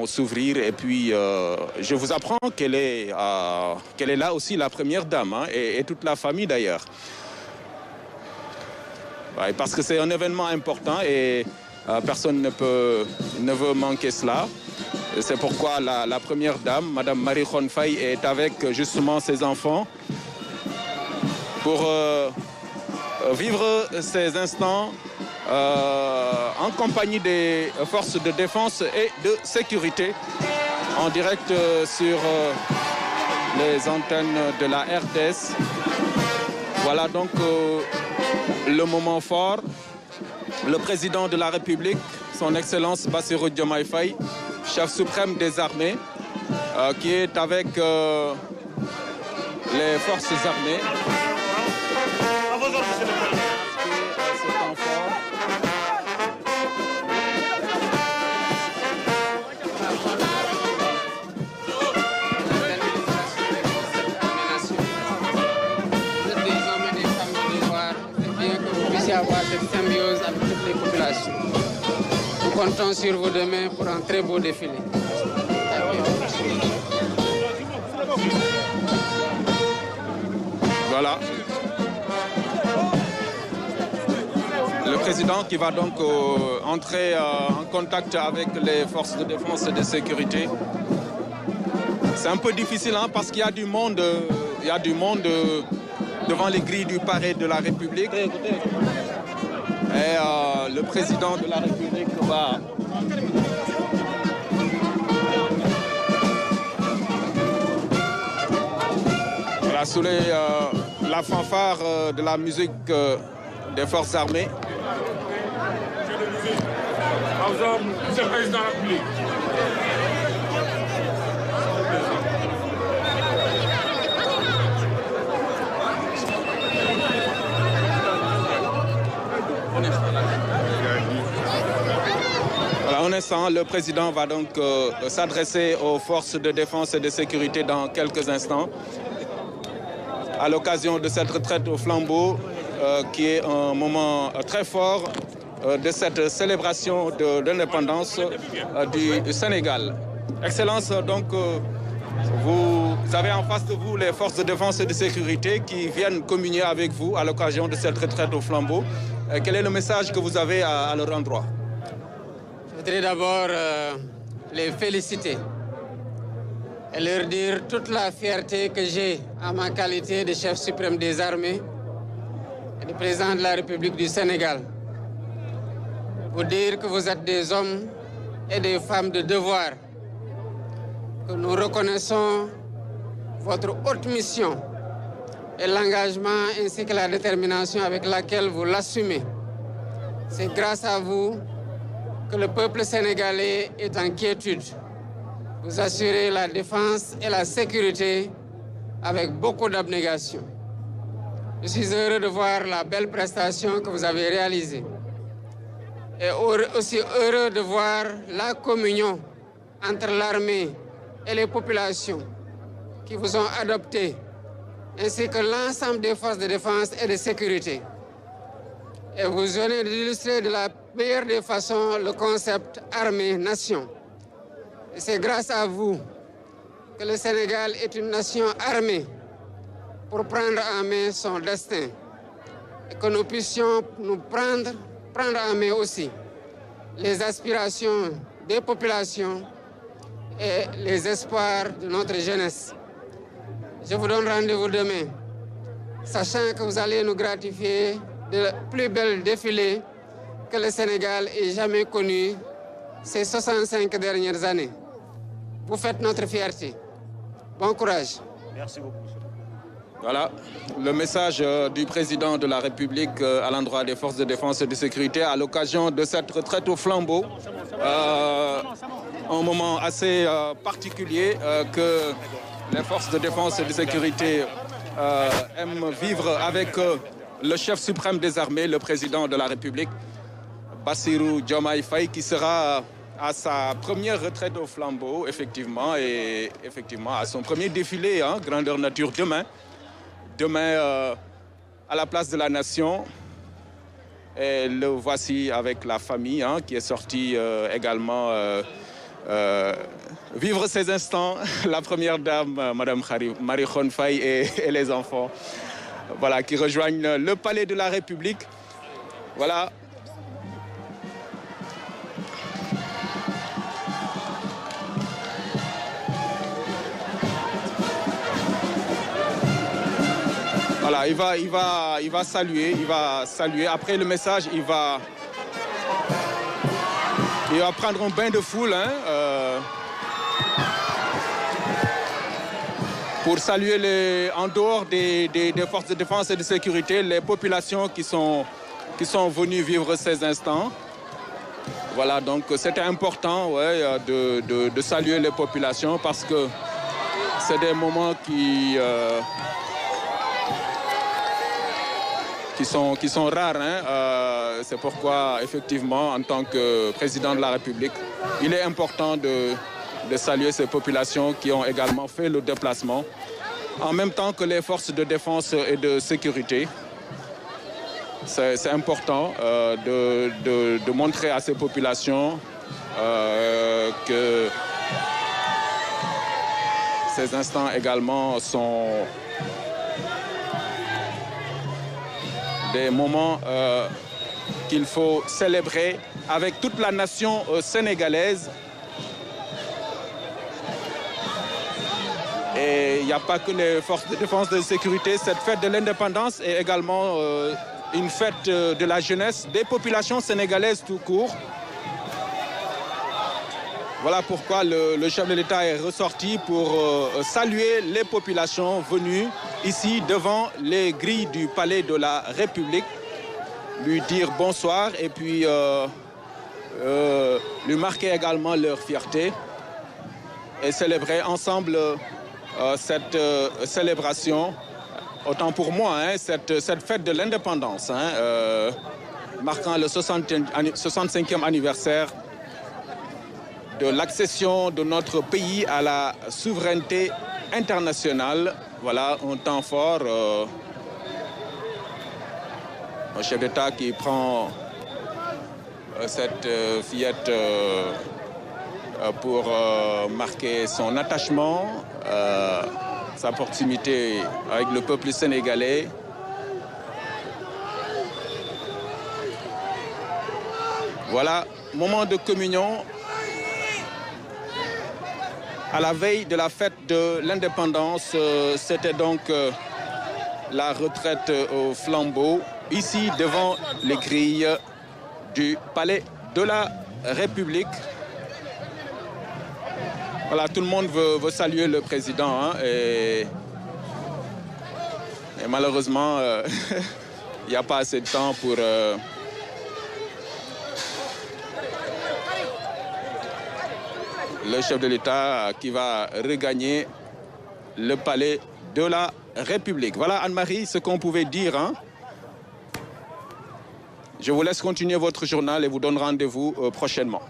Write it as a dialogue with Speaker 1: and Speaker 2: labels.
Speaker 1: s'ouvrir. Et puis, je vous apprends qu'elle est là aussi, la première dame, hein, et toute la famille d'ailleurs. Ouais, parce que c'est un événement important et personne ne veut manquer cela. C'est pourquoi la première dame, Madame Marie Khone Faye, est avec justement ses enfants pour vivre ces instants en compagnie des forces de défense et de sécurité en direct sur les antennes de la RTS. Voilà donc le moment fort. Le président de la République, son Excellence Bassirou Diomaye Faye, chef suprême des armées, qui est avec les forces armées.
Speaker 2: Avoir cette symbiose avec toutes les populations. Nous comptons sur vous demain pour un très beau défilé.
Speaker 1: Voilà. Le président qui va donc entrer en contact avec les forces de défense et de sécurité. C'est un peu difficile hein, parce qu'il y a du monde, devant les grilles du palais de la République. Et le président de la République va... Voilà, sous la fanfare de la musique des forces armées.
Speaker 3: Monsieur le président de la République.
Speaker 1: Voilà, un instant, le président va donc s'adresser aux forces de défense et de sécurité dans quelques instants. À l'occasion de cette retraite au flambeau, qui est un moment très fort de cette célébration de l'indépendance du Sénégal. Excellence, donc, vous avez en face de vous les forces de défense et de sécurité qui viennent communier avec vous à l'occasion de cette retraite au flambeau. Quel est le message que vous avez à leur endroit?
Speaker 2: Je voudrais d'abord les féliciter et leur dire toute la fierté que j'ai à ma qualité de chef suprême des armées et de président de la République du Sénégal. Vous dire que vous êtes des hommes et des femmes de devoir, que nous reconnaissons votre haute mission et l'engagement ainsi que la détermination avec laquelle vous l'assumez. C'est grâce à vous que le peuple sénégalais est en quiétude. Vous assurez la défense et la sécurité avec beaucoup d'abnégation. Je suis heureux de voir la belle prestation que vous avez réalisée. Et aussi heureux de voir la communion entre l'armée et les populations qui vous ont adopté, ainsi que l'ensemble des forces de défense et de sécurité. Et vous venez d'illustrer de la meilleure des façons le concept armée-nation. Et c'est grâce à vous que le Sénégal est une nation armée pour prendre en main son destin. Et que nous puissions nous prendre en main aussi les aspirations des populations et les espoirs de notre jeunesse. Je vous donne rendez-vous demain, sachant que vous allez nous gratifier de la plus belle défilé que le Sénégal ait jamais connu ces 65 dernières années. Vous faites notre fierté. Bon courage.
Speaker 3: Merci beaucoup.
Speaker 1: Voilà le message du président de la République à l'endroit des forces de défense et de sécurité à l'occasion de cette retraite au flambeau. Un moment assez particulier que les forces de défense et de sécurité aiment vivre avec le chef suprême des armées, le président de la République, Bassirou Diomaye Faye, qui sera à sa première retraite au flambeau, effectivement, et effectivement à son premier défilé, hein, grandeur nature, demain. Demain, à la place de la Nation. Et le voici avec la famille, hein, qui est sortie également vivre ces instants, la première dame, Madame Marie Khone Faye et les enfants, voilà, qui rejoignent le palais de la République. Voilà. Voilà, il va saluer. Après le message, il va prendre un bain de foule pour saluer en dehors des forces de défense et de sécurité les populations qui sont venues vivre ces instants. Voilà, donc c'était important de saluer les populations parce que c'est des moments qui sont rares. C'est pourquoi, effectivement, en tant que président de la République, il est important de saluer ces populations qui ont également fait le déplacement, en même temps que les forces de défense et de sécurité. C'est important de montrer à ces populations que ces instants également sont des moments qu'il faut célébrer avec toute la nation sénégalaise. Et il n'y a pas que les forces de défense et de sécurité. Cette fête de l'indépendance est également une fête de la jeunesse, des populations sénégalaises tout court. Voilà pourquoi le chef de l'État est ressorti pour saluer les populations venues ici devant les grilles du palais de la République, lui dire bonsoir et puis lui marquer également leur fierté et célébrer ensemble cette célébration, autant pour moi, cette fête de l'indépendance, marquant le 65e anniversaire de l'accession de notre pays à la souveraineté internationale. Voilà un temps fort. Un chef d'État qui prend cette fillette pour marquer son attachement, sa proximité avec le peuple sénégalais. Voilà, moment de communion à la veille de la fête de l'indépendance. C'était donc la retraite au flambeau, ici devant les grilles du palais de la République. Voilà, tout le monde veut saluer le président et malheureusement, il n'y a pas assez de temps pour le chef de l'État qui va regagner le palais de la République. Voilà, Anne-Marie, ce qu'on pouvait dire. Je vous laisse continuer votre journal et vous donne rendez-vous prochainement.